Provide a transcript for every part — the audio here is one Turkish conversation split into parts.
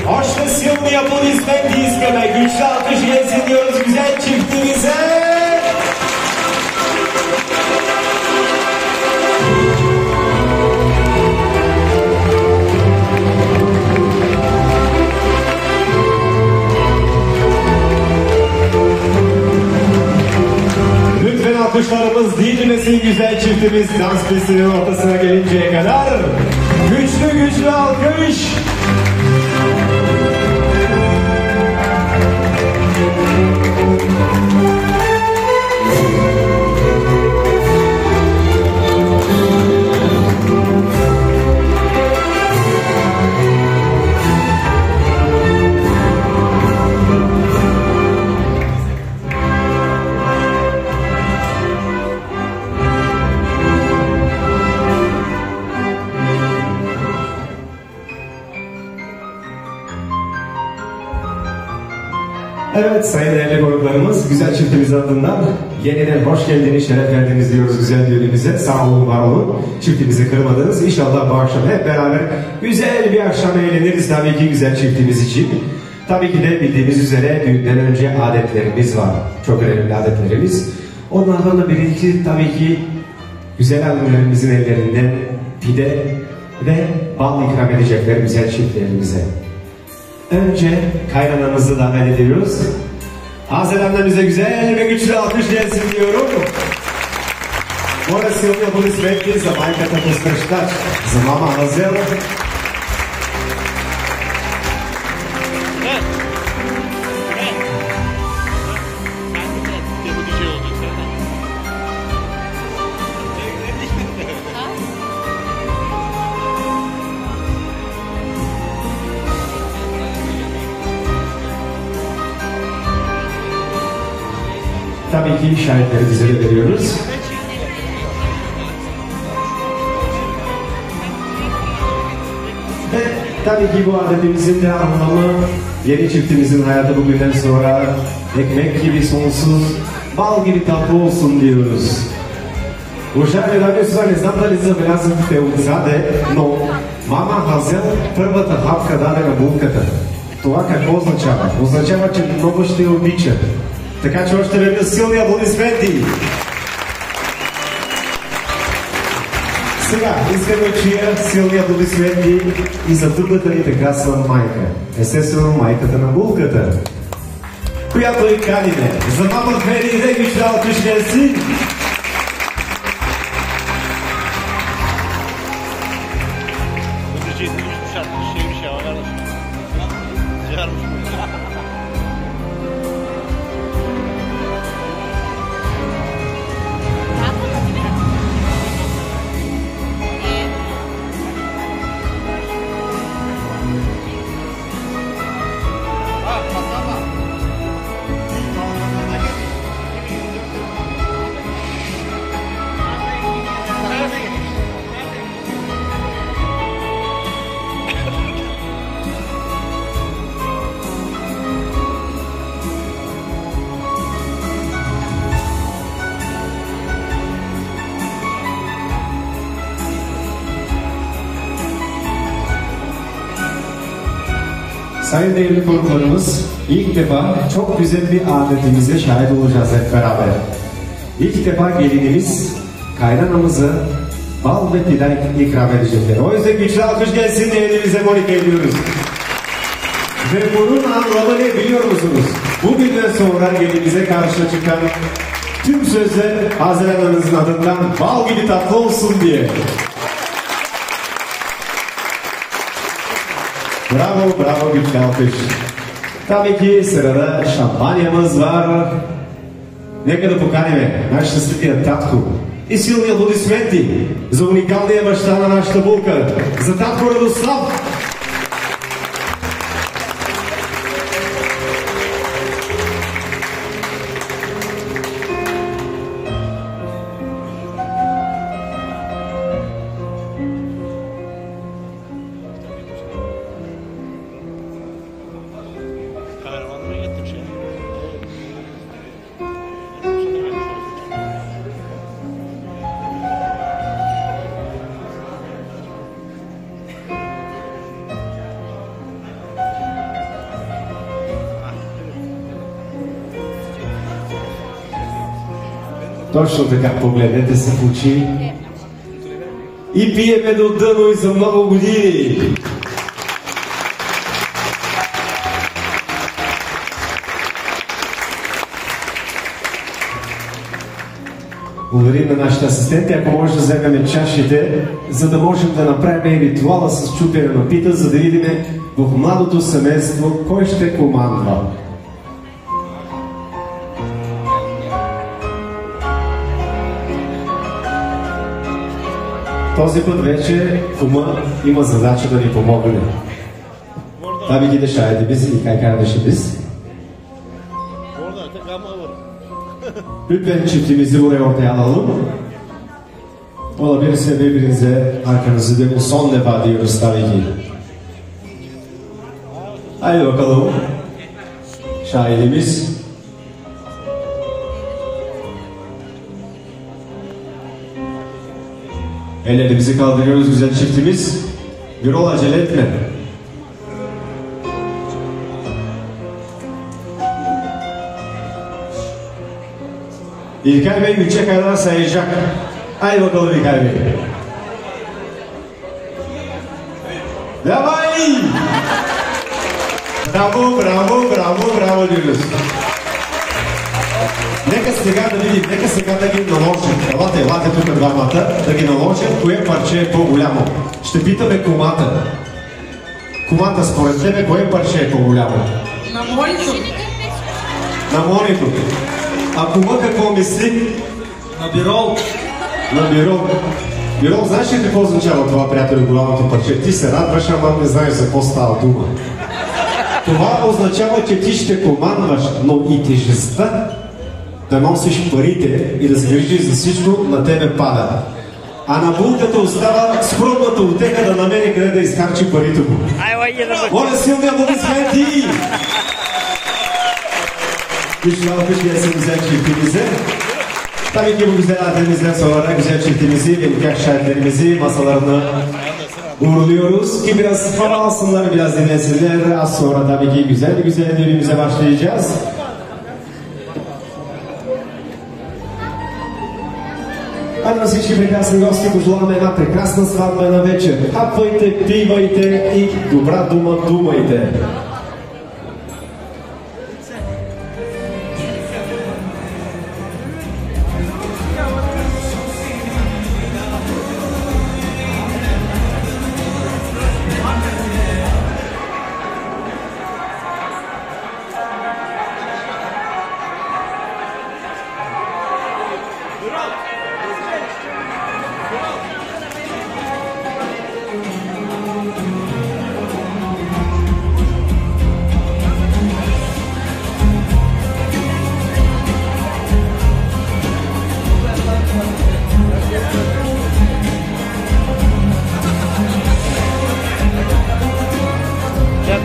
Hoş ve Silvia Polis'ten dizgeme güçlü alkış gelsin diyoruz güzel çiftimize. Lütfen alkışlarımız dinlemesin güzel çiftimiz dans pistinin ortasına gelinceye kadar. Güçlü güçlü alkış. Evet sayın değerli konuklarımız, güzel çiftimiz adından yeniden hoş geldiniz, şeref verdiniz diyoruz güzel düğünümüze. Sağ olun, var olun. Çiftimizi kırmadınız. İnşallah bu akşam hep beraber güzel bir akşam eğleniriz tabii ki güzel çiftimiz için. Tabii ki de bildiğiniz üzere düğünden önce adetlerimiz var. Çok önemli adetlerimiz. Onlardan da birinci tabii ki güzel annelerimizin ellerinden pide ve bal ikram edecekler güzel çiftlerimize. Önce kaynanamızı davet ediyoruz. Haziran'da güzel ve güçlü alkış gelsin diyorum. Moram Silvia Polis'ten za majkata pospreštač, za mama Hazel. Tabii ki şahitleri bize de veriyoruz. Ve tabii ki bu adetimizin de anlamı yeni çiftimizin hayatı bugünden sonra ekmek gibi sonsuz, bal gibi tatlı olsun diyoruz. Уважаеми дами и господа, не знам дали забелязахте отзаде, но мама Хазел първата хапка даде на булката. Това какво означава? Означава, че много ще я обича. Така че още веднъж силни аплодисменти! Сега искам да чуя силни аплодисменти и за другата ни прекрасна майка. Естествено майката на булката, която и каниме. За мама Хвери и Реги Шрал Кришнеси. Sayın değerli konuklarımız, ilk defa çok güzel bir adetimize şahit olacağız hep beraber. İlk defa gelinimiz kaynanamızı bal ve pide ikram edecekler. O yüzden güçlü alkış gelsin diye elimize monik ediyoruz. Ve bunun anlamı ne biliyor musunuz? Bugünden sonra gelinize karşı çıkan tüm sözler Haziran Hanım'ın adından bal gibi tatlı olsun diye. Bravo, bravo güçlü alkış. Tabii ki sırada şampanyamız var. Нека да поканим наш щастливия татко и силни аплодисменти за уникалния баща на нашата булка, за татко Радослав. Точно така, погледнете се в очи и пиеме до дъно и за много години. Благодарим на нашите асистенти, ако може да вземем чашите, за да можем да направим ритуала с чупене на пита, за да видим в младото семейство кой ще командва. Този път вече кума има задача да ни помогне. Tabii ki de şahidi biz, İlkay kardeşimiz. Lütfen çiftimizi buraya ortaya alalım. Olabilirse birbirinize arkanızı dönün. Son defa diyoruz tabii ki. Haydi bakalım. Şahidimiz. Ellerimizi kaldırıyoruz güzel çiftimiz. Birol acele etme. İlkay Bey 3'e kadar sayacak. Haydi bakalım İlkay Bey. Давай! Браво, браво, браво, браво diyoruz. Нека сега да видим, нека сега да ги наложим. Елате тук двамата, да ги наложим, кое парче е по-голямо. Ще питаме кумата. Кумата, според тебе, кое парче е по-голямо? На монито. На монито. А кума какво мисли? На Бирол. На Бирол. Бирол, знаеш ли какво означава това, приятели, голямото парче? Ти се радваш, ама не знаеш за какво става дума. Това означава, че ти ще командваш, но и тежестта да носиш парите и да се грижиш за всичко на тебе пада. А на булката остава скромната отеха да намери къде да изхарчи парите му. Моля, силни аплодисменти! Güçlü alkış gelsin güzel çiftimize. Tabii ki bu güzel ademimizden sonra güzel çiftimizi ve nikah şahitlerimizi masalarına uğurluyoruz ki biraz hava alsınlar, biraz dinlensinler. Az sonra tabii ki güzel düğünümüze başlayacağız. А на всички прекрасни гости пожелаваме една прекрасна сватбена вечер. Хапвайте, пивайте и добра дума думайте.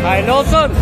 Hayırlı olsun.